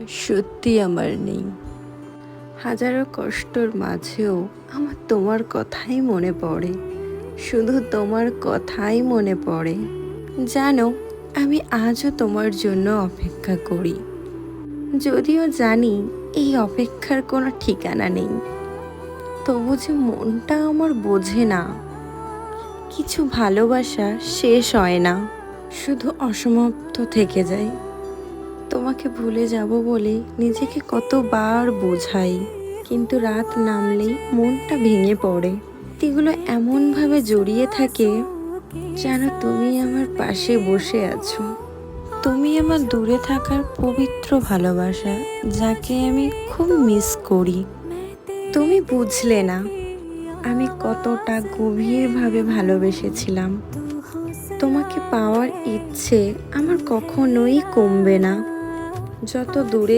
সত্যি আমার নেই। হাজারো কষ্টর মাঝেও আমার তোমার কথাই মনে পড়ে, শুধু তোমার কথাই মনে পড়ে। জানো, আমি আজও তোমার জন্য অপেক্ষা করি, যদিও জানি এই অপেক্ষার কোনো ঠিকানা নেই। তবু যে মনটা আমার বোঝে না, কিছু ভালোবাসা শেষ হয় না, শুধু অসমাপ্ত থেকে যায়। তোমাকে ভুলে যাব বলে নিজেকে কতবার বোঝাই, কিন্তু রাত নামলেই মনটা ভেঙে পড়ে। এগুলো এমনভাবে জড়িয়ে থাকে যেন তুমি আমার পাশে বসে আছো। তুমি আমার দূরে থাকার পবিত্র ভালোবাসা, যাকে আমি খুব মিস করি। তুমি বুঝলে না আমি কতটা গভীরভাবে ভালোবেসেছিলাম। তোমাকে পাওয়ার ইচ্ছে আমার কখনোই কমবে না, যত দূরে